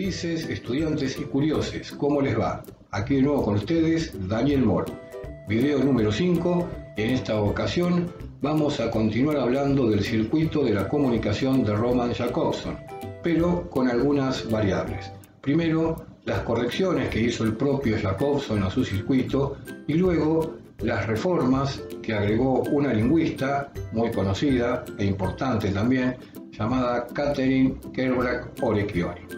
Aprendices, estudiantes y curiosos, ¿cómo les va? Aquí de nuevo con ustedes, Daniel Moro. Video número 5. En esta ocasión vamos a continuar hablando del circuito de la comunicación de Roman Jakobson, pero con algunas variables. Primero, las correcciones que hizo el propio Jakobson a su circuito y luego las reformas que agregó una lingüista muy conocida e importante también, llamada Catherine Kerbrat-Orecchioni.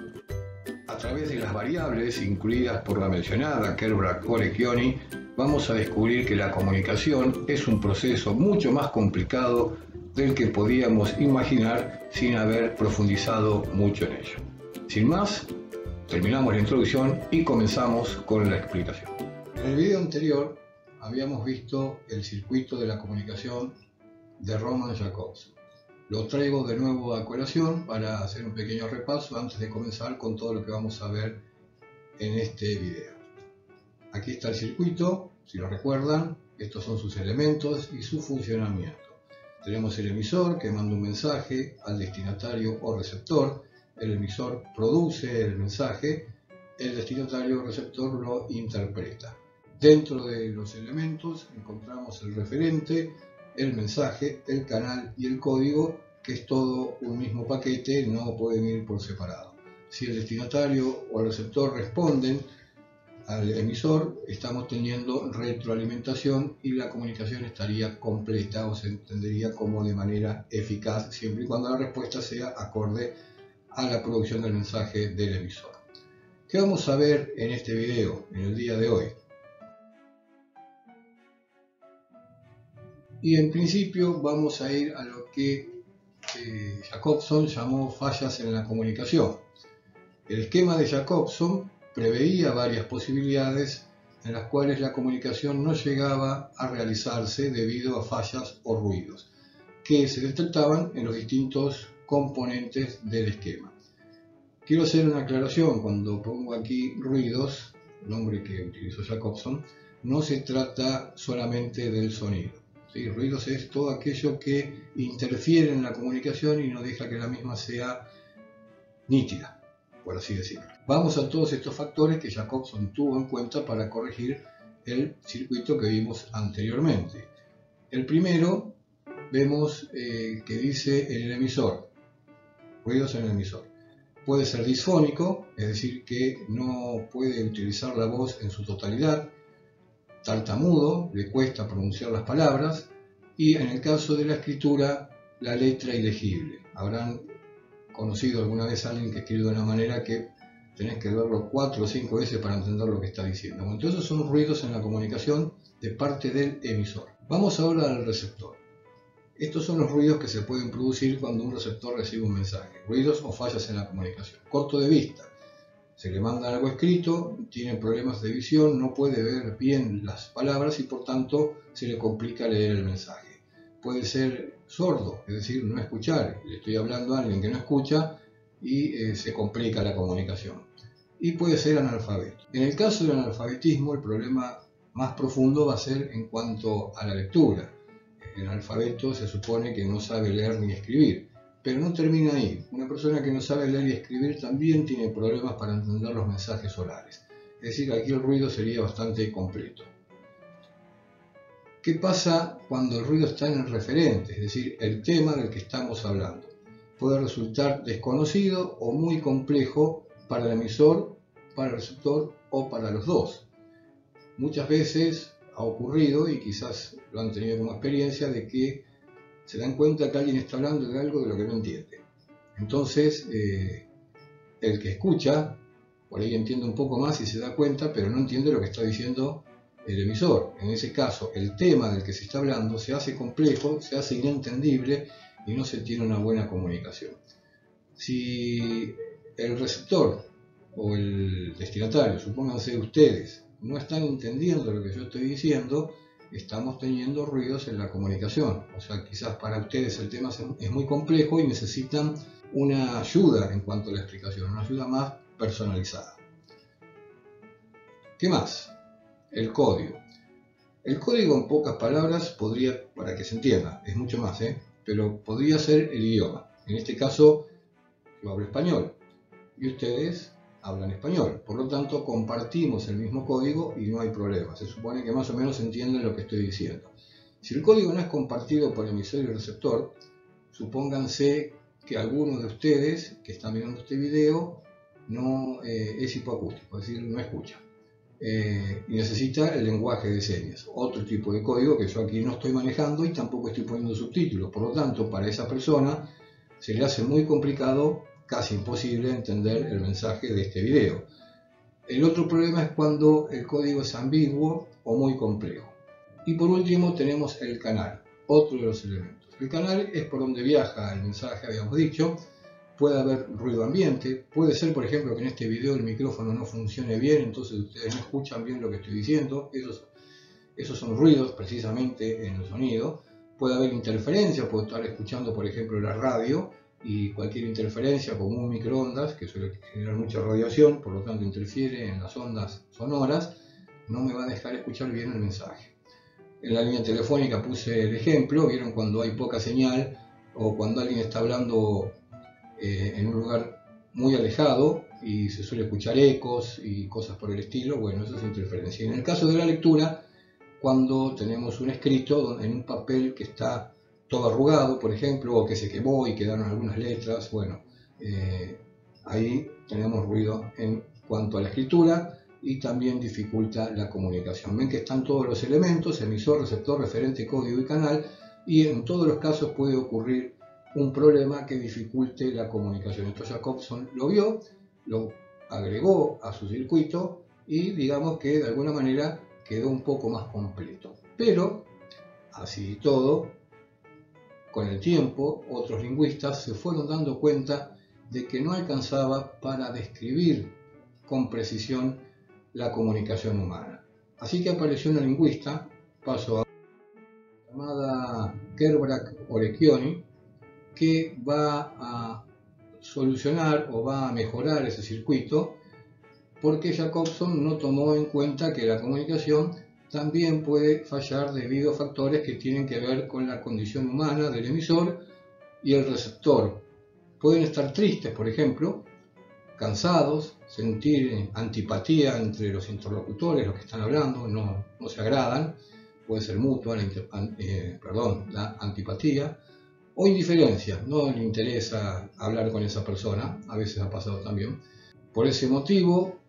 A través de las variables incluidas por la mencionada Kerbrat-Orecchioni, vamos a descubrir que la comunicación es un proceso mucho más complicado del que podíamos imaginar sin haber profundizado mucho en ello. Sin más, terminamos la introducción y comenzamos con la explicación. En el video anterior habíamos visto el circuito de la comunicación de Roman Jakobson. Lo traigo de nuevo a colación para hacer un pequeño repaso antes de comenzar con todo lo que vamos a ver en este video. Aquí está el circuito, si lo recuerdan, estos son sus elementos y su funcionamiento. Tenemos el emisor que manda un mensaje al destinatario o receptor, el emisor produce el mensaje, el destinatario o receptor lo interpreta. Dentro de los elementos encontramos el referente, el mensaje, el canal y el código, que es todo un mismo paquete, no pueden ir por separado. Si el destinatario o el receptor responden al emisor, estamos teniendo retroalimentación y la comunicación estaría completa o se entendería como de manera eficaz, siempre y cuando la respuesta sea acorde a la producción del mensaje del emisor. ¿Qué vamos a ver en este video, en el día de hoy? Y en principio vamos a ir a lo que Jakobson llamó fallas en la comunicación. El esquema de Jakobson preveía varias posibilidades en las cuales la comunicación no llegaba a realizarse debido a fallas o ruidos que se detectaban en los distintos componentes del esquema. Quiero hacer una aclaración: cuando pongo aquí ruidos, el nombre que utilizó Jakobson, no se trata solamente del sonido. ¿Sí? Ruidos es todo aquello que interfiere en la comunicación y no deja que la misma sea nítida, por así decirlo. Vamos a todos estos factores que Jakobson tuvo en cuenta para corregir el circuito que vimos anteriormente. El primero, vemos que dice en el emisor, ruidos en el emisor. Puede ser disfónico, es decir, que no puede utilizar la voz en su totalidad. Tartamudo, le cuesta pronunciar las palabras, y en el caso de la escritura, la letra ilegible. Habrán conocido alguna vez a alguien que escribe de una manera que tenés que verlo 4 o 5 veces para entender lo que está diciendo. Bueno, entonces son ruidos en la comunicación de parte del emisor. Vamos ahora al receptor. Estos son los ruidos que se pueden producir cuando un receptor recibe un mensaje. Ruidos o fallas en la comunicación. Corto de vista. Se le manda algo escrito, tiene problemas de visión, no puede ver bien las palabras y por tanto se le complica leer el mensaje. Puede ser sordo, es decir, no escuchar. Le estoy hablando a alguien que no escucha y se complica la comunicación. Y puede ser analfabeto. En el caso del analfabetismo, el problema más profundo va a ser en cuanto a la lectura. El analfabeto se supone que no sabe leer ni escribir. Pero no termina ahí. Una persona que no sabe leer y escribir también tiene problemas para entender los mensajes orales. Es decir, aquí el ruido sería bastante completo. ¿Qué pasa cuando el ruido está en el referente? Es decir, el tema del que estamos hablando. Puede resultar desconocido o muy complejo para el emisor, para el receptor o para los dos. Muchas veces ha ocurrido, y quizás lo han tenido como experiencia, de que se dan cuenta que alguien está hablando de algo de lo que no entiende. Entonces, el que escucha, por ahí entiende un poco más y se da cuenta, pero no entiende lo que está diciendo el emisor. En ese caso, el tema del que se está hablando se hace complejo, se hace inentendible y no se tiene una buena comunicación. Si el receptor o el destinatario, supónganse ustedes, no están entendiendo lo que yo estoy diciendo, estamos teniendo ruidos en la comunicación. O sea, quizás para ustedes el tema es muy complejo y necesitan una ayuda en cuanto a la explicación, una ayuda más personalizada. ¿Qué más? El código. El código, en pocas palabras, podría, para que se entienda, es mucho más, pero podría ser el idioma. En este caso, yo hablo español y ustedes hablan español. Por lo tanto, compartimos el mismo código y no hay problema. Se supone que más o menos entienden lo que estoy diciendo. Si el código no es compartido por emisor y receptor, supónganse que alguno de ustedes que están viendo este video no es hipoacústico, es decir, no escucha. Y necesita el lenguaje de señas, otro tipo de código que yo aquí no estoy manejando y tampoco estoy poniendo subtítulos. Por lo tanto, para esa persona se le hace muy complicado, casi imposible, entender el mensaje de este video. El otro problema es cuando el código es ambiguo o muy complejo. Y por último tenemos el canal, otro de los elementos. El canal es por donde viaja el mensaje, habíamos dicho. Puede haber ruido ambiente, puede ser por ejemplo que en este video el micrófono no funcione bien, entonces ustedes no escuchan bien lo que estoy diciendo, esos son ruidos precisamente en el sonido. Puede haber interferencia, puedo estar escuchando por ejemplo la radio y cualquier interferencia como un microondas que suele generar mucha radiación, por lo tanto interfiere en las ondas sonoras, no me va a dejar escuchar bien el mensaje. En la línea telefónica puse el ejemplo, vieron cuando hay poca señal o cuando alguien está hablando en un lugar muy alejado y se suele escuchar ecos y cosas por el estilo, bueno, eso es interferencia. Y en el caso de la lectura, cuando tenemos un escrito en un papel que está todo arrugado, por ejemplo, o que se quemó y quedaron algunas letras, bueno, ahí tenemos ruido en cuanto a la escritura y también dificulta la comunicación. Ven que están todos los elementos, emisor, receptor, referente, código y canal, y en todos los casos puede ocurrir un problema que dificulte la comunicación. Esto Jacobson lo vio, lo agregó a su circuito y digamos que de alguna manera quedó un poco más completo. Pero, así y todo, con el tiempo, otros lingüistas se fueron dando cuenta de que no alcanzaba para describir con precisión la comunicación humana. Así que apareció una lingüista, llamada Kerbrat-Orekioni, que va a solucionar o va a mejorar ese circuito, porque Jacobson no tomó en cuenta que la comunicación también puede fallar debido a factores que tienen que ver con la condición humana del emisor y el receptor. Pueden estar tristes, por ejemplo, cansados, sentir antipatía entre los interlocutores, los que están hablando, no se agradan, puede ser mutua la antipatía, o indiferencia, no le interesa hablar con esa persona, a veces ha pasado también. Por ese motivo,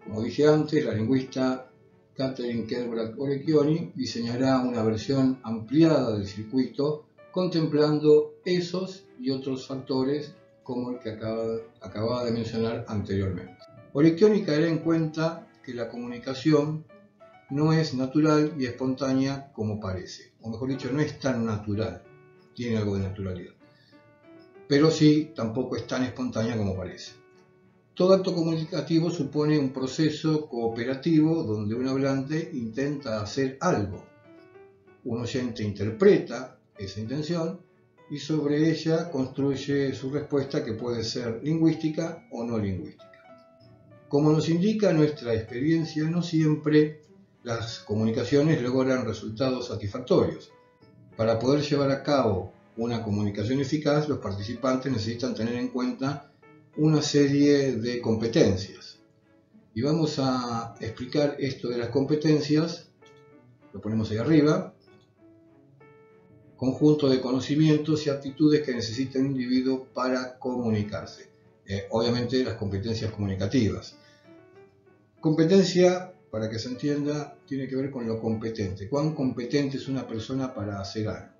como dije antes, la lingüista Catherine Kerbrat-Orekioni diseñará una versión ampliada del circuito contemplando esos y otros factores como el que acababa de mencionar anteriormente. Orekioni caerá en cuenta que la comunicación no es natural y espontánea como parece, o mejor dicho, no es tan natural, tiene algo de naturalidad, pero sí tampoco es tan espontánea como parece. Todo acto comunicativo supone un proceso cooperativo donde un hablante intenta hacer algo, un oyente interpreta esa intención y sobre ella construye su respuesta, que puede ser lingüística o no lingüística. Como nos indica nuestra experiencia, no siempre las comunicaciones logran resultados satisfactorios. Para poder llevar a cabo una comunicación eficaz, los participantes necesitan tener en cuenta una serie de competencias. Y vamos a explicar esto de las competencias, lo ponemos ahí arriba. Conjunto de conocimientos y aptitudes que necesita un individuo para comunicarse. Obviamente las competencias comunicativas. Competencia, para que se entienda, tiene que ver con lo competente. ¿Cuán competente es una persona para hacer algo?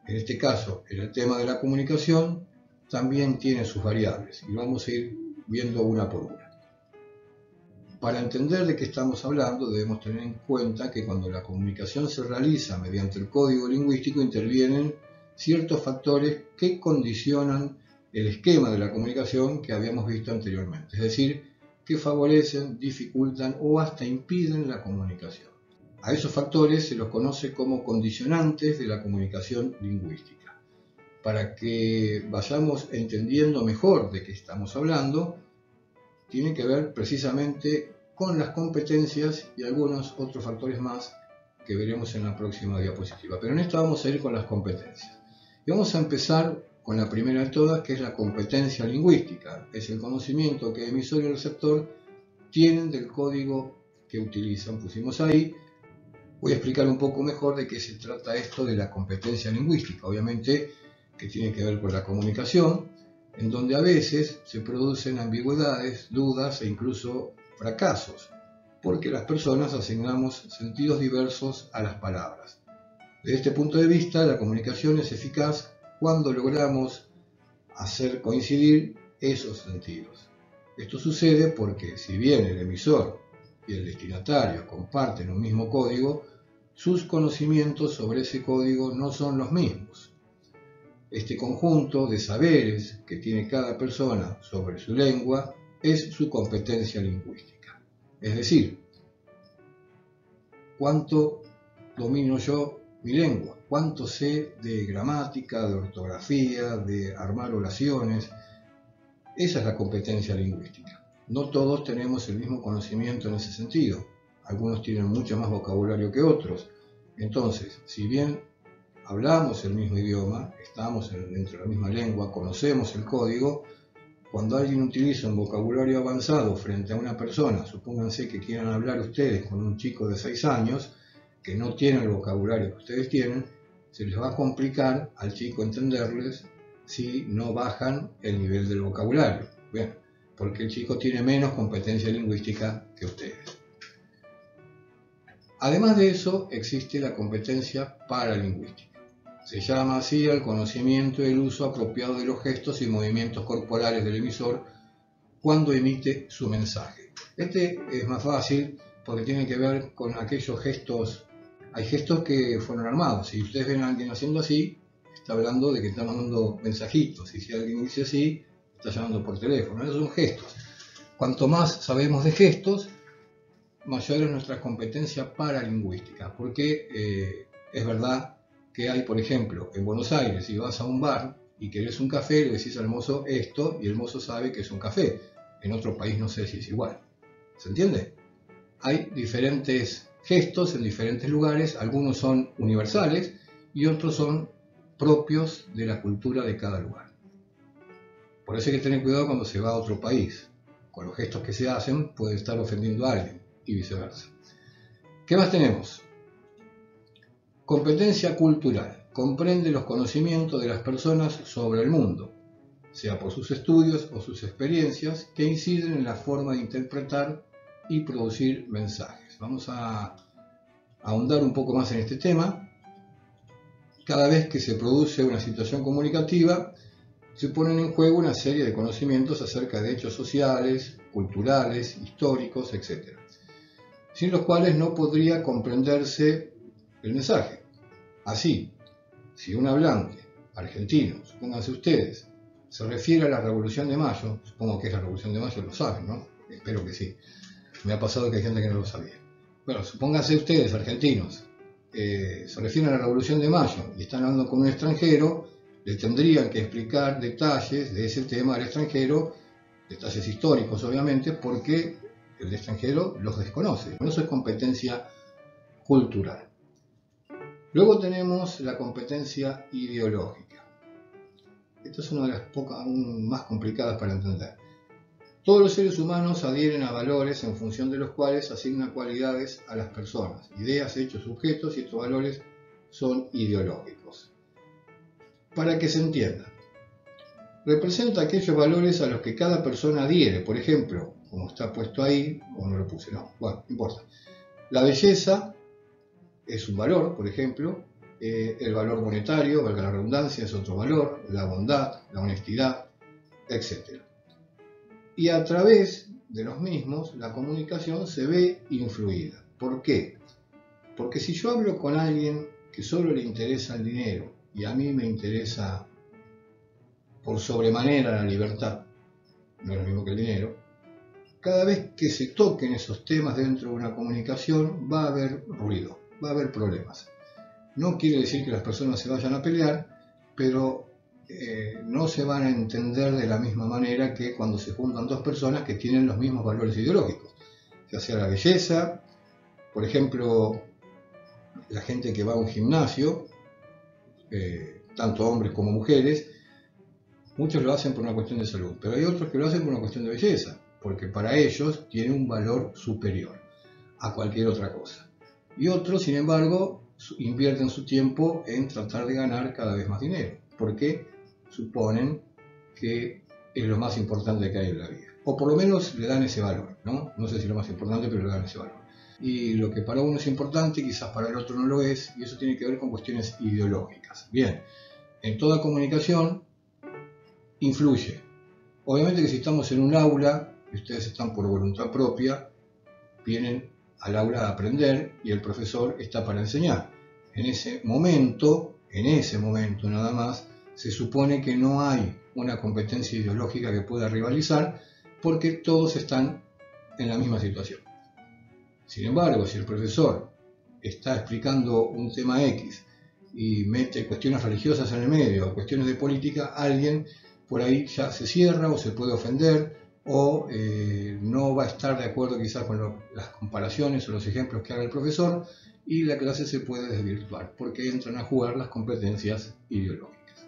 En este caso, en el tema de la comunicación, también tiene sus variables y vamos a ir viendo una por una. Para entender de qué estamos hablando, debemos tener en cuenta que cuando la comunicación se realiza mediante el código lingüístico, intervienen ciertos factores que condicionan el esquema de la comunicación que habíamos visto anteriormente, es decir, que favorecen, dificultan o hasta impiden la comunicación. A esos factores se los conoce como condicionantes de la comunicación lingüística. Para que vayamos entendiendo mejor de qué estamos hablando, tiene que ver precisamente con las competencias y algunos otros factores más que veremos en la próxima diapositiva. Pero en esto vamos a ir con las competencias. Y vamos a empezar con la primera de todas, que es la competencia lingüística. Es el conocimiento que el emisor y el receptor tienen del código que utilizan. Pusimos ahí. Voy a explicar un poco mejor de qué se trata esto de la competencia lingüística. Obviamente que tiene que ver con la comunicación, en donde a veces se producen ambigüedades, dudas e incluso fracasos, porque las personas asignamos sentidos diversos a las palabras. Desde este punto de vista, la comunicación es eficaz cuando logramos hacer coincidir esos sentidos. Esto sucede porque, si bien el emisor y el destinatario comparten un mismo código, sus conocimientos sobre ese código no son los mismos. Este conjunto de saberes que tiene cada persona sobre su lengua es su competencia lingüística. Es decir, ¿cuánto domino yo mi lengua? ¿Cuánto sé de gramática, de ortografía, de armar oraciones? Esa es la competencia lingüística. No todos tenemos el mismo conocimiento en ese sentido. Algunos tienen mucho más vocabulario que otros. Entonces, si bien hablamos el mismo idioma, estamos dentro de la misma lengua, conocemos el código, cuando alguien utiliza un vocabulario avanzado frente a una persona, supónganse que quieran hablar ustedes con un chico de 6 años, que no tiene el vocabulario que ustedes tienen, se les va a complicar al chico entenderles si no bajan el nivel del vocabulario. Bien, porque el chico tiene menos competencia lingüística que ustedes. Además de eso, existe la competencia paralingüística. Se llama así al conocimiento y el uso apropiado de los gestos y movimientos corporales del emisor cuando emite su mensaje. Este es más fácil porque tiene que ver con aquellos gestos. Hay gestos que fueron armados. Si ustedes ven a alguien haciendo así, está hablando de que está mandando mensajitos. Y si alguien dice así, está llamando por teléfono. Esos son gestos. Cuanto más sabemos de gestos, mayor es nuestra competencia paralingüística. Porque es verdad que hay, por ejemplo, en Buenos Aires, si vas a un bar y querés un café, le decís al mozo esto y el mozo sabe que es un café. En otro país no sé si es igual. ¿Se entiende? Hay diferentes gestos en diferentes lugares, algunos son universales y otros son propios de la cultura de cada lugar. Por eso hay que tener cuidado cuando se va a otro país. Con los gestos que se hacen puede estar ofendiendo a alguien y viceversa. ¿Qué más tenemos? Competencia cultural. Comprende los conocimientos de las personas sobre el mundo, sea por sus estudios o sus experiencias, que inciden en la forma de interpretar y producir mensajes. Vamos a ahondar un poco más en este tema. Cada vez que se produce una situación comunicativa, se ponen en juego una serie de conocimientos acerca de hechos sociales, culturales, históricos, etc., sin los cuales no podría comprenderse el mensaje. Así, si un hablante argentino, supónganse ustedes, se refiere a la Revolución de Mayo, supongo que es la Revolución de Mayo, lo saben, ¿no? Espero que sí. Me ha pasado que hay gente que no lo sabía. Bueno, supónganse ustedes, argentinos, se refieren a la Revolución de Mayo y están hablando con un extranjero, le tendrían que explicar detalles de ese tema al extranjero, detalles históricos obviamente, porque el extranjero los desconoce. Eso es competencia cultural. Luego tenemos la competencia ideológica. Esta es una de las pocas, aún más complicadas para entender. Todos los seres humanos adhieren a valores en función de los cuales asignan cualidades a las personas, ideas, hechos, objetos, y estos valores son ideológicos. Para que se entienda, representa aquellos valores a los que cada persona adhiere, por ejemplo, como está puesto ahí, o no lo puse, no, bueno, no importa. La belleza es un valor, por ejemplo, el valor monetario, valga la redundancia, es otro valor, la bondad, la honestidad, etc. Y a través de los mismos, la comunicación se ve influida. ¿Por qué? Porque si yo hablo con alguien que solo le interesa el dinero y a mí me interesa por sobremanera la libertad, no es lo mismo que el dinero, cada vez que se toquen esos temas dentro de una comunicación va a haber ruido, va a haber problemas. No quiere decir que las personas se vayan a pelear, pero no se van a entender de la misma manera que cuando se juntan dos personas que tienen los mismos valores ideológicos, ya sea la belleza, por ejemplo, la gente que va a un gimnasio, tanto hombres como mujeres, Muchos lo hacen por una cuestión de salud, pero hay otros que lo hacen por una cuestión de belleza, porque para ellos tiene un valor superior a cualquier otra cosa. Y otros, sin embargo, invierten su tiempo en tratar de ganar cada vez más dinero, porque suponen que es lo más importante que hay en la vida. O por lo menos le dan ese valor, ¿no? No sé si es lo más importante, pero le dan ese valor. Y lo que para uno es importante, quizás para el otro no lo es, y eso tiene que ver con cuestiones ideológicas. Bien, en toda comunicación influye. Obviamente que si estamos en un aula, y ustedes están por voluntad propia, vienen al aula a aprender y el profesor está para enseñar. En ese momento nada más, se supone que no hay una competencia ideológica que pueda rivalizar porque todos están en la misma situación. Sin embargo, si el profesor está explicando un tema X y mete cuestiones religiosas en el medio o cuestiones de política, alguien por ahí ya se cierra o se puede ofender o no va a estar de acuerdo quizás con las comparaciones o los ejemplos que haga el profesor y la clase se puede desvirtuar porque entran a jugar las competencias ideológicas.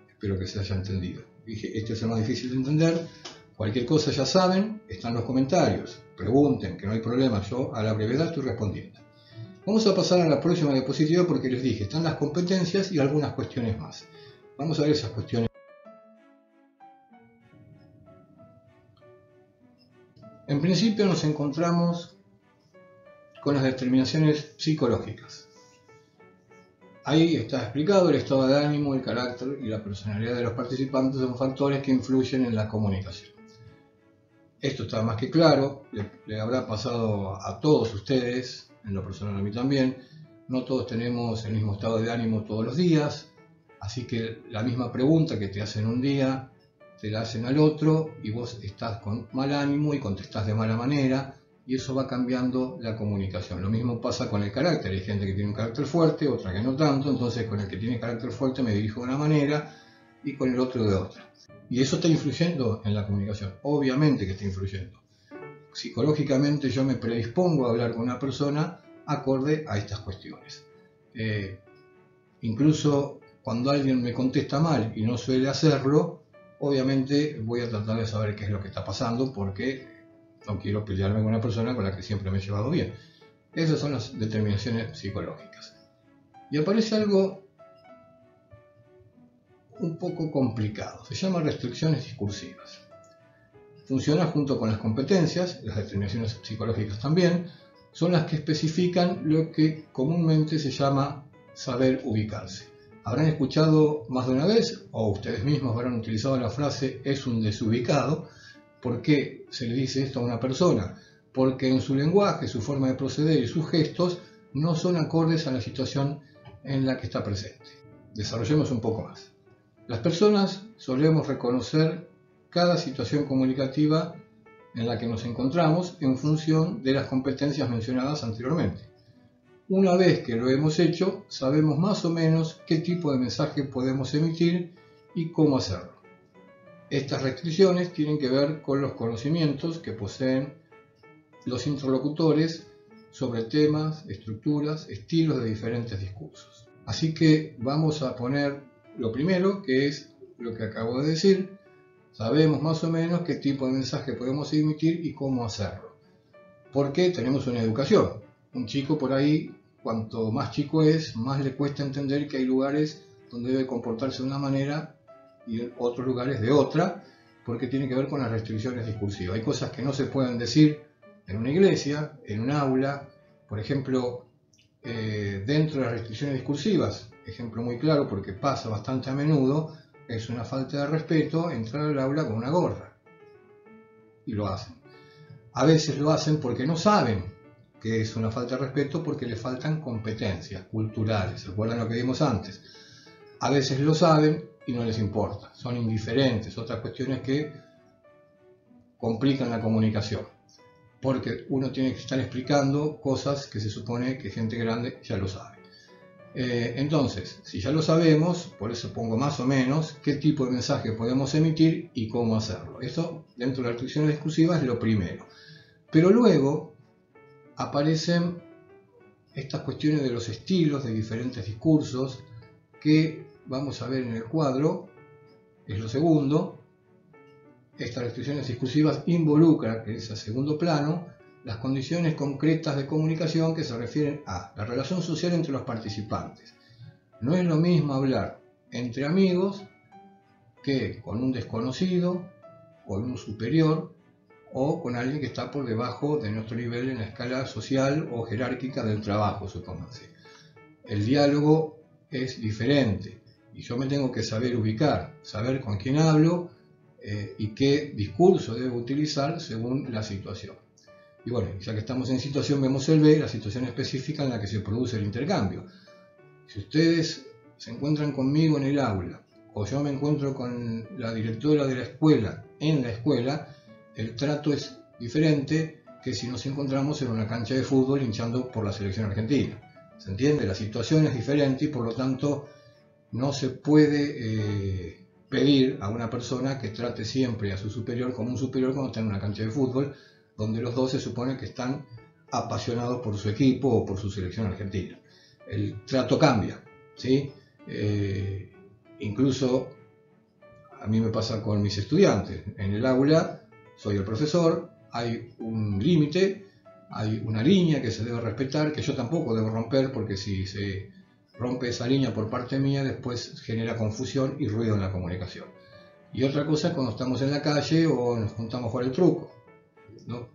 Espero que se haya entendido. Dije, este es el más difícil de entender. Cualquier cosa ya saben, están los comentarios. Pregunten, que no hay problema, yo a la brevedad estoy respondiendo. Vamos a pasar a la próxima diapositiva porque les dije, están las competencias y algunas cuestiones más. Vamos a ver esas cuestiones. En principio nos encontramos con las determinaciones psicológicas. Ahí está explicado el estado de ánimo, el carácter y la personalidad de los participantes son factores que influyen en la comunicación. Esto está más que claro, le habrá pasado a todos ustedes, en lo personal a mí también. No todos tenemos el mismo estado de ánimo todos los días, así que la misma pregunta que te hacen un día, te la hacen al otro y vos estás con mal ánimo y contestás de mala manera y eso va cambiando la comunicación. Lo mismo pasa con el carácter, hay gente que tiene un carácter fuerte, otra que no tanto, entonces con el que tiene carácter fuerte me dirijo de una manera y con el otro de otra. Y eso está influyendo en la comunicación, obviamente que está influyendo. Psicológicamente yo me predispongo a hablar con una persona acorde a estas cuestiones. Incluso cuando alguien me contesta mal y no suele hacerlo, obviamente voy a tratar de saber qué es lo que está pasando porque no quiero pelearme con una persona con la que siempre me he llevado bien. Esas son las determinaciones psicológicas. Y aparece algo un poco complicado, se llama restricciones discursivas. Funciona junto con las competencias, las determinaciones psicológicas también, son las que especifican lo que comúnmente se llama saber ubicarse. Habrán escuchado más de una vez, o ustedes mismos habrán utilizado la frase es un desubicado. ¿Por qué se le dice esto a una persona? Porque en su lenguaje, su forma de proceder y sus gestos no son acordes a la situación en la que está presente. Desarrollemos un poco más. Las personas solemos reconocer cada situación comunicativa en la que nos encontramos en función de las competencias mencionadas anteriormente. Una vez que lo hemos hecho, sabemos más o menos qué tipo de mensaje podemos emitir y cómo hacerlo. Estas restricciones tienen que ver con los conocimientos que poseen los interlocutores sobre temas, estructuras, estilos de diferentes discursos. Así que vamos a poner lo primero, que es lo que acabo de decir. Sabemos más o menos qué tipo de mensaje podemos emitir y cómo hacerlo. Porque tenemos una educación. Un chico por ahí, cuanto más chico es, más le cuesta entender que hay lugares donde debe comportarse de una manera y en otros lugares de otra, porque tiene que ver con las restricciones discursivas. Hay cosas que no se pueden decir en una iglesia, en un aula, por ejemplo, dentro de las restricciones discursivas, ejemplo muy claro porque pasa bastante a menudo, es una falta de respeto entrar al aula con una gorra. Y lo hacen. A veces lo hacen porque no saben que es una falta de respeto porque les faltan competencias culturales. ¿Recuerdan lo que vimos antes? A veces lo saben y no les importa. Son indiferentes, otras cuestiones que complican la comunicación. Porque uno tiene que estar explicando cosas que se supone que gente grande ya lo sabe. Entonces, si ya lo sabemos, por eso pongo más o menos qué tipo de mensaje podemos emitir y cómo hacerlo. Eso dentro de las restricciones discursivas es lo primero. Pero luego aparecen estas cuestiones de los estilos de diferentes discursos que vamos a ver en el cuadro. es lo segundo. Estas restricciones discursivas involucran, que es a segundo plano, las condiciones concretas de comunicación que se refieren a la relación social entre los participantes. No es lo mismo hablar entre amigos que con un desconocido, con un superior o con alguien que está por debajo de nuestro nivel en la escala social o jerárquica del trabajo, supónganse. El diálogo es diferente y yo me tengo que saber ubicar, saber con quién hablo y qué discurso debo utilizar según la situación. Y bueno, ya que estamos en situación, vemos el B, la situación específica en la que se produce el intercambio. Si ustedes se encuentran conmigo en el aula o yo me encuentro con la directora de la escuela en la escuela, el trato es diferente que si nos encontramos en una cancha de fútbol hinchando por la selección argentina. ¿Se entiende? La situación es diferente y por lo tanto no se puede pedir a una persona que trate siempre a su superior como un superior cuando está en una cancha de fútbol, donde los dos se supone que están apasionados por su equipo o por su selección argentina. El trato cambia, ¿sí? Incluso a mí me pasa con mis estudiantes. En el aula soy el profesor, hay un límite, hay una línea que se debe respetar, que yo tampoco debo romper, porque si se rompe esa línea por parte mía, después genera confusión y ruido en la comunicación. Y otra cosa es cuando estamos en la calle o nos juntamos a jugar el truco. No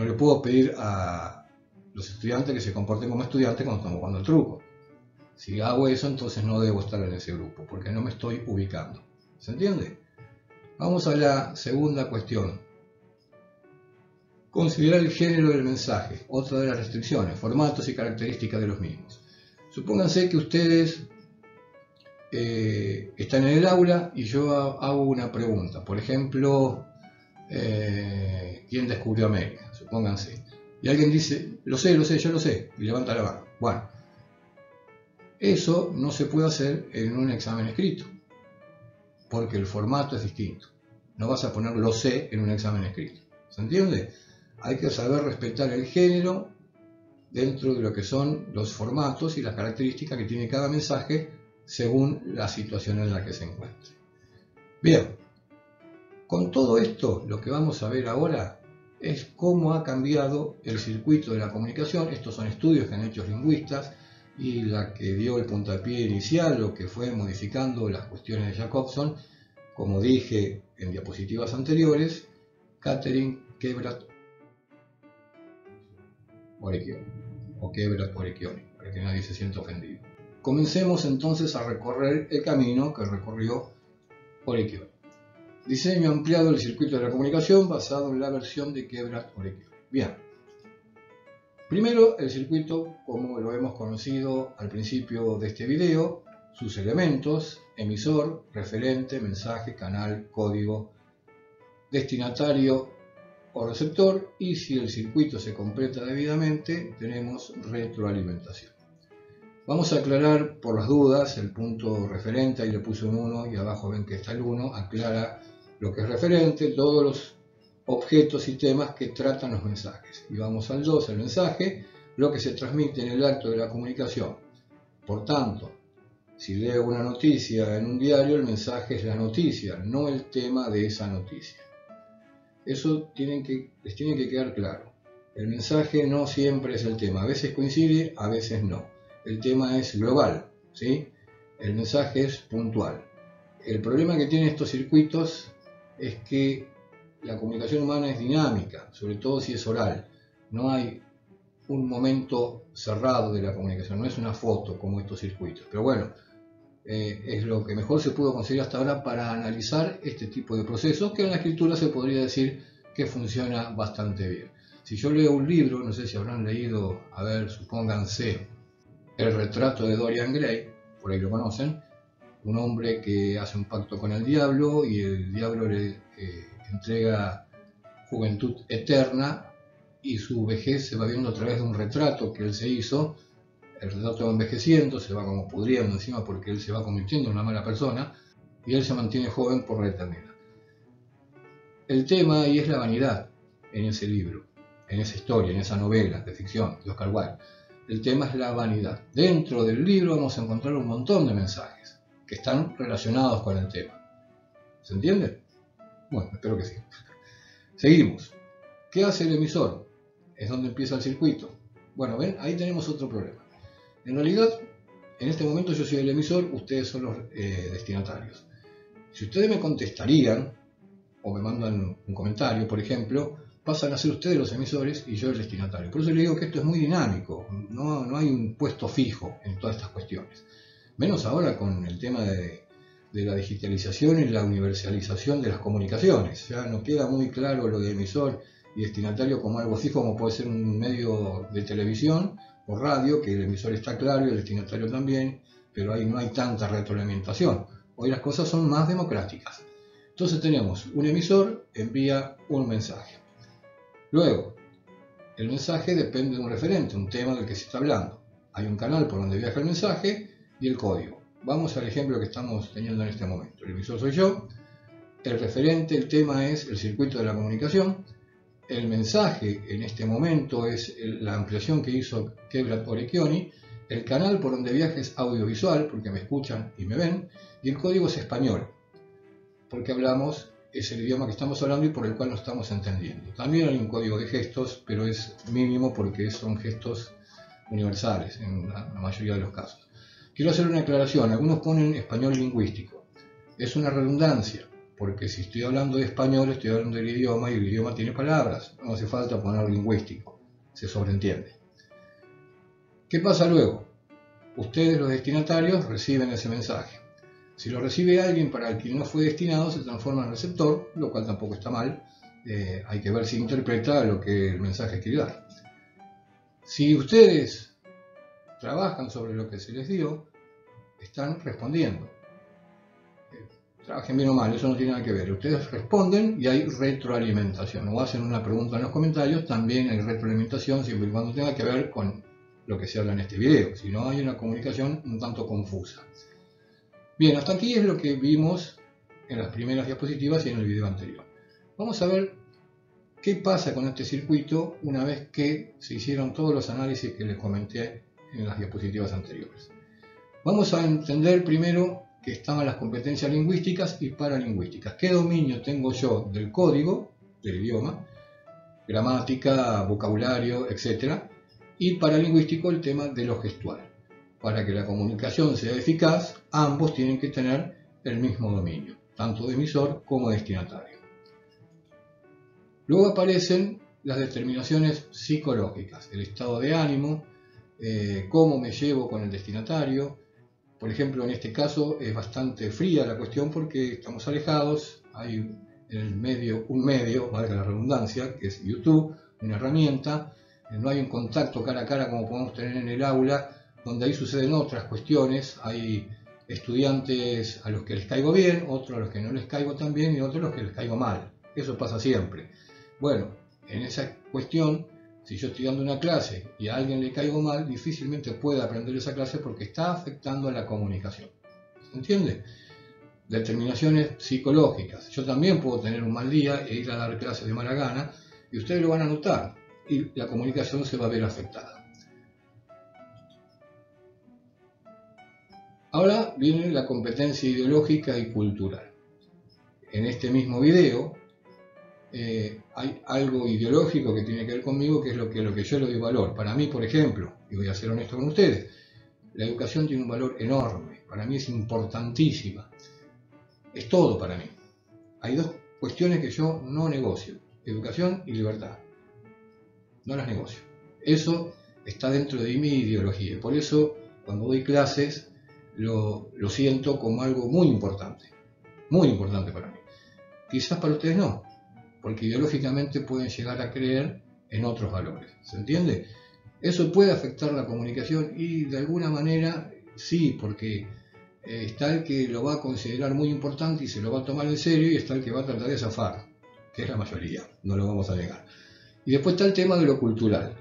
le puedo pedir a los estudiantes que se comporten como estudiantes cuando estamos jugando el truco. Si hago eso, entonces no debo estar en ese grupo, porque no me estoy ubicando. ¿Se entiende? Vamos a la segunda cuestión. Considerar el género del mensaje, otra de las restricciones, formatos y características de los mismos. Supónganse que ustedes están en el aula y yo hago una pregunta. Por ejemplo, ¿quién descubrió América? Supónganse. Y alguien dice, lo sé, yo lo sé, y levanta la mano. Bueno, eso no se puede hacer en un examen escrito, porque el formato es distinto. No vas a poner lo sé en un examen escrito. ¿Se entiende? Hay que saber respetar el género dentro de lo que son los formatos y las características que tiene cada mensaje según la situación en la que se encuentre. Bien, con todo esto, lo que vamos a ver ahora es cómo ha cambiado el circuito de la comunicación. Estos son estudios que han hecho lingüistas y la que dio el puntapié inicial, lo que fue modificando las cuestiones de Jacobson, como dije en diapositivas anteriores, Catherine Quebrat-Orecchioni, o Quebrat-Orecchioni, para que nadie se sienta ofendido. Comencemos entonces a recorrer el camino que recorrió Orecchioni. Diseño ampliado del circuito de la comunicación basado en la versión de Quebrat-Orecchioni. Bien. Primero, el circuito como lo hemos conocido al principio de este video, sus elementos, emisor, referente, mensaje, canal, código, destinatario o receptor, y si el circuito se completa debidamente, tenemos retroalimentación. Vamos a aclarar por las dudas el punto referente, ahí le puse un 1 y abajo ven que está el 1, aclara lo que es referente, todos los objetos y temas que tratan los mensajes. Y vamos al 2, el mensaje, lo que se transmite en el acto de la comunicación. Por tanto, si leo una noticia en un diario, el mensaje es la noticia, no el tema de esa noticia. Eso les tiene que quedar claro. El mensaje no siempre es el tema, a veces coincide, a veces no. El tema es global, ¿sí? El mensaje es puntual. El problema que tienen estos circuitos es que la comunicación humana es dinámica, sobre todo si es oral. No hay un momento cerrado de la comunicación, no es una foto como estos circuitos. Pero bueno, es lo que mejor se pudo conseguir hasta ahora para analizar este tipo de procesos, que en la escritura se podría decir que funciona bastante bien. Si yo leo un libro, no sé si habrán leído, a ver, supónganse, El retrato de Dorian Gray, por ahí lo conocen, un hombre que hace un pacto con el diablo y el diablo le entrega juventud eterna y su vejez se va viendo a través de un retrato que él se hizo. El retrato va envejeciendo, se va como pudriendo encima porque él se va convirtiendo en una mala persona y él se mantiene joven por la eternidad. El tema ahí es la vanidad en ese libro, en esa historia, en esa novela de ficción de Oscar Wilde. El tema es la vanidad. Dentro del libro vamos a encontrar un montón de mensajes que están relacionados con el tema. ¿Se entiende? Bueno, espero que sí. Seguimos. ¿Qué hace el emisor? Es donde empieza el circuito. Bueno, ven, ahí tenemos otro problema. En realidad, en este momento yo soy el emisor, ustedes son los destinatarios. Si ustedes me contestarían, o me mandan un comentario, por ejemplo, pasan a ser ustedes los emisores y yo el destinatario. Por eso les digo que esto es muy dinámico, no hay un puesto fijo en todas estas cuestiones. Menos ahora con el tema de la digitalización y la universalización de las comunicaciones. Ya no queda muy claro lo de emisor y destinatario como algo fijo, como puede ser un medio de televisión o radio, que el emisor está claro y el destinatario también, pero ahí no hay tanta retroalimentación. Hoy las cosas son más democráticas. Entonces tenemos un emisor, envía un mensaje. Luego, el mensaje depende de un referente, un tema del que se está hablando. Hay un canal por donde viaja el mensaje y el código. Vamos al ejemplo que estamos teniendo en este momento. El emisor soy yo, el referente, el tema es el circuito de la comunicación, el mensaje en este momento es la ampliación que hizo Kebrat Orecchioni, el canal por donde viaja es audiovisual, porque me escuchan y me ven, y el código es español, porque hablamos, es el idioma que estamos hablando y por el cual nos estamos entendiendo. También hay un código de gestos, pero es mínimo porque son gestos universales en la mayoría de los casos. Quiero hacer una aclaración, algunos ponen español lingüístico. Es una redundancia, porque si estoy hablando de español, estoy hablando del idioma y el idioma tiene palabras. No hace falta poner lingüístico, se sobreentiende. ¿Qué pasa luego? Ustedes, los destinatarios, reciben ese mensaje. Si lo recibe alguien para el que no fue destinado, se transforma en receptor, lo cual tampoco está mal. Hay que ver si interpreta lo que el mensaje quiere dar. Si ustedes trabajan sobre lo que se les dio, están respondiendo. Trabajen bien o mal, eso no tiene nada que ver. Ustedes responden y hay retroalimentación. O hacen una pregunta en los comentarios, también hay retroalimentación, siempre y cuando tenga que ver con lo que se habla en este video. Si no, hay una comunicación un tanto confusa. Bien, hasta aquí es lo que vimos en las primeras diapositivas y en el video anterior. Vamos a ver qué pasa con este circuito una vez que se hicieron todos los análisis que les comenté en las diapositivas anteriores. Vamos a entender primero que estaban las competencias lingüísticas y paralingüísticas. ¿Qué dominio tengo yo del código, del idioma, gramática, vocabulario, etc.? Y paralingüístico el tema de lo gestual. Para que la comunicación sea eficaz, ambos tienen que tener el mismo dominio, tanto de emisor como destinatario. Luego aparecen las determinaciones psicológicas, el estado de ánimo, cómo me llevo con el destinatario. Por ejemplo, en este caso es bastante fría la cuestión porque estamos alejados, hay en el medio un medio, valga la redundancia, que es YouTube, una herramienta, no hay un contacto cara a cara como podemos tener en el aula, donde ahí suceden otras cuestiones, hay estudiantes a los que les caigo bien, otros a los que no les caigo tan bien y otros a los que les caigo mal. Eso pasa siempre. Bueno, en esa cuestión, si yo estoy dando una clase y a alguien le caigo mal, difícilmente puede aprender esa clase porque está afectando a la comunicación. ¿Se entiende? Determinaciones psicológicas. Yo también puedo tener un mal día e ir a dar clases de mala gana y ustedes lo van a notar y la comunicación se va a ver afectada. Ahora viene la competencia ideológica y cultural. En este mismo video hay algo ideológico que tiene que ver conmigo, que es lo que yo le doy valor. Para mí, por ejemplo, y voy a ser honesto con ustedes, la educación tiene un valor enorme. Para mí es importantísima. Es todo para mí. Hay dos cuestiones que yo no negocio: educación y libertad. No las negocio. Eso está dentro de mi ideología. Por eso, cuando doy clases, lo siento como algo muy importante para mí. Quizás para ustedes no, porque ideológicamente pueden llegar a creer en otros valores. ¿Se entiende? Eso puede afectar la comunicación y de alguna manera sí, porque está el que lo va a considerar muy importante y se lo va a tomar en serio, y está el que va a tratar de zafar, que es la mayoría, no lo vamos a negar. Y después está el tema de lo cultural.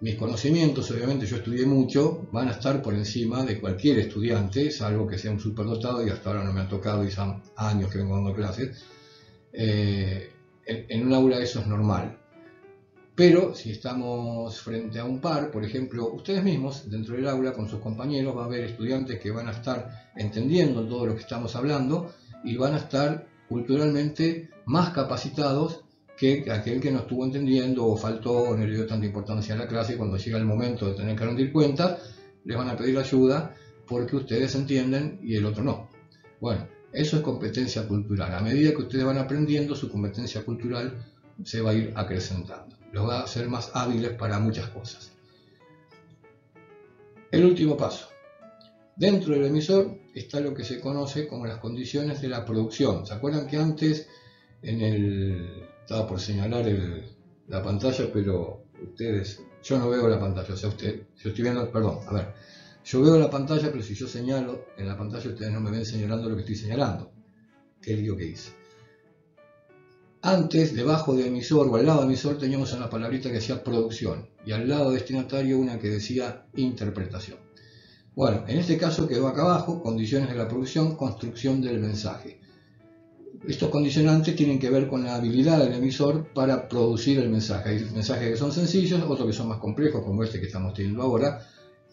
Mis conocimientos, obviamente yo estudié mucho, van a estar por encima de cualquier estudiante, salvo que sea un superdotado, y hasta ahora no me ha tocado y son años que vengo dando clases. En un aula eso es normal. Pero si estamos frente a un par, por ejemplo, ustedes mismos dentro del aula con sus compañeros va a haber estudiantes que van a estar entendiendo todo lo que estamos hablando y van a estar culturalmente más capacitados que aquel que no estuvo entendiendo o faltó o no le dio tanta importancia a la clase. Cuando llega el momento de tener que rendir cuentas, les van a pedir ayuda porque ustedes entienden y el otro no. Bueno, eso es competencia cultural. A medida que ustedes van aprendiendo, su competencia cultural se va a ir acrecentando. Los va a hacer más hábiles para muchas cosas. El último paso. Dentro del emisor está lo que se conoce como las condiciones de la producción. ¿Se acuerdan que antes estaba por señalar la pantalla, pero ustedes, yo no veo la pantalla, o sea, yo estoy viendo, perdón, a ver, yo veo la pantalla, pero si yo señalo en la pantalla, ustedes no me ven señalando lo que estoy señalando. Qué lío que hice. Antes, debajo de emisor o al lado de emisor, teníamos una palabrita que decía producción y al lado de destinatario una que decía interpretación. Bueno, en este caso quedó acá abajo, condiciones de la producción, construcción del mensaje. Estos condicionantes tienen que ver con la habilidad del emisor para producir el mensaje. Hay mensajes que son sencillos, otros que son más complejos, como este que estamos teniendo ahora,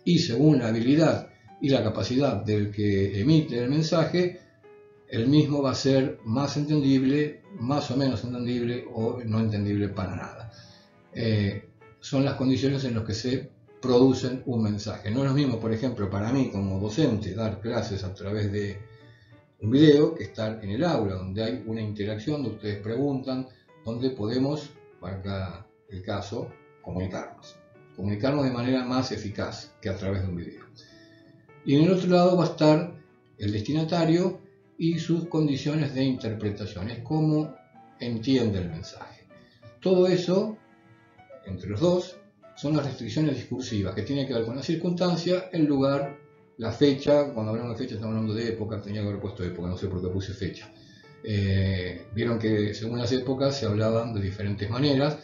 y según la habilidad y la capacidad del que emite el mensaje, el mismo va a ser más entendible, más o menos entendible o no entendible para nada. Son las condiciones en las que se producen un mensaje. No es lo mismo, por ejemplo, para mí como docente dar clases a través de un video que estar en el aula, donde hay una interacción, donde ustedes preguntan, donde podemos, para el caso, comunicarnos de manera más eficaz que a través de un video. Y en el otro lado va a estar el destinatario y sus condiciones de interpretación, es cómo entiende el mensaje. Todo eso, entre los dos, son las restricciones discursivas, que tienen que ver con la circunstancia, el lugar, la fecha. Cuando hablamos de fecha estamos hablando de época, tenía que haber puesto época, no sé por qué puse fecha. Vieron que según las épocas se hablaban de diferentes maneras,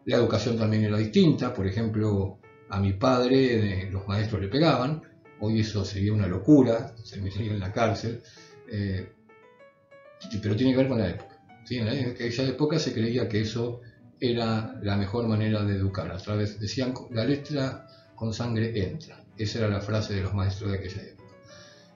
la educación también era distinta. Por ejemplo, a mi padre los maestros le pegaban, hoy eso sería una locura, se metería en la cárcel. Pero tiene que ver con la época. ¿Sí? En aquella época se creía que eso era la mejor manera de educar. A través, decían, la letra con sangre entra. Esa era la frase de los maestros de aquella época.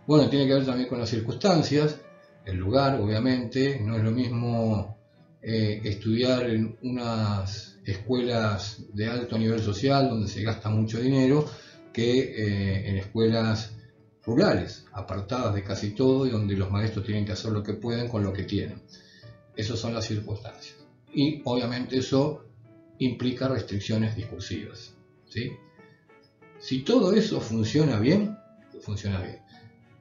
Bueno, tiene que ver también con las circunstancias, el lugar, obviamente. No es lo mismo estudiar en unas escuelas de alto nivel social, donde se gasta mucho dinero, que en escuelas rurales, apartadas de casi todo y donde los maestros tienen que hacer lo que pueden con lo que tienen. Esas son las circunstancias. Y obviamente eso implica restricciones discursivas. ¿Sí? Si todo eso funciona bien,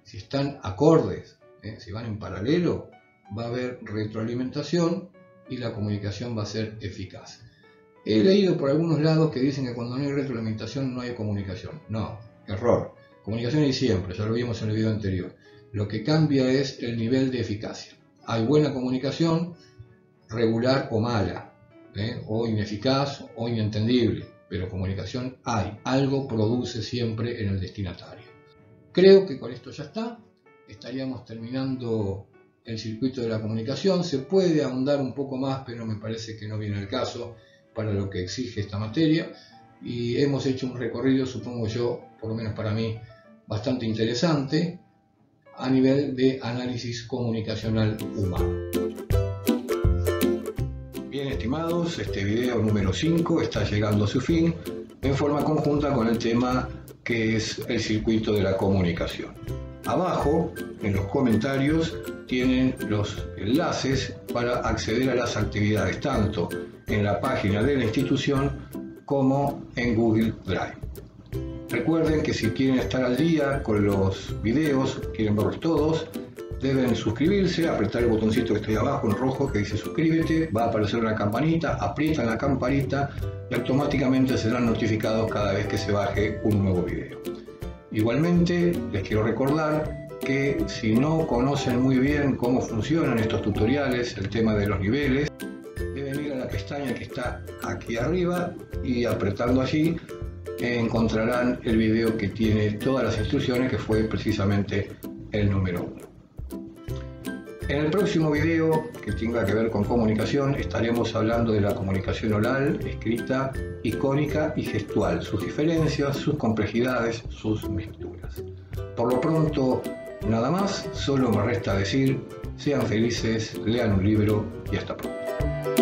si están acordes, si van en paralelo, va a haber retroalimentación y la comunicación va a ser eficaz. He leído por algunos lados que dicen que cuando no hay retroalimentación no hay comunicación. No, error. Comunicación hay siempre, ya lo vimos en el video anterior. Lo que cambia es el nivel de eficacia. Hay buena comunicación, regular o mala, o ineficaz o inentendible, pero comunicación hay. Algo produce siempre en el destinatario. Creo que con esto ya está. Estaríamos terminando el circuito de la comunicación. Se puede ahondar un poco más, pero me parece que no viene al caso para lo que exige esta materia. Y hemos hecho un recorrido, supongo yo, por lo menos para mí, bastante interesante a nivel de análisis comunicacional humano. Bien, estimados, este video número 5 está llegando a su fin en forma conjunta con el tema que es el circuito de la comunicación. Abajo, en los comentarios, tienen los enlaces para acceder a las actividades, tanto en la página de la institución como en Google Drive. Recuerden que si quieren estar al día con los videos, quieren verlos todos, deben suscribirse, apretar el botoncito que está ahí abajo en rojo que dice suscríbete, va a aparecer una campanita, aprietan la campanita y automáticamente serán notificados cada vez que se baje un nuevo video. Igualmente les quiero recordar que si no conocen muy bien cómo funcionan estos tutoriales, el tema de los niveles, deben ir a la pestaña que está aquí arriba y apretando allí encontrarán el video que tiene todas las instrucciones, que fue precisamente el número 1. En el próximo video que tenga que ver con comunicación estaremos hablando de la comunicación oral, escrita, icónica y gestual, sus diferencias, sus complejidades, sus mixturas. Por lo pronto, nada más, solo me resta decir, sean felices, lean un libro y hasta pronto.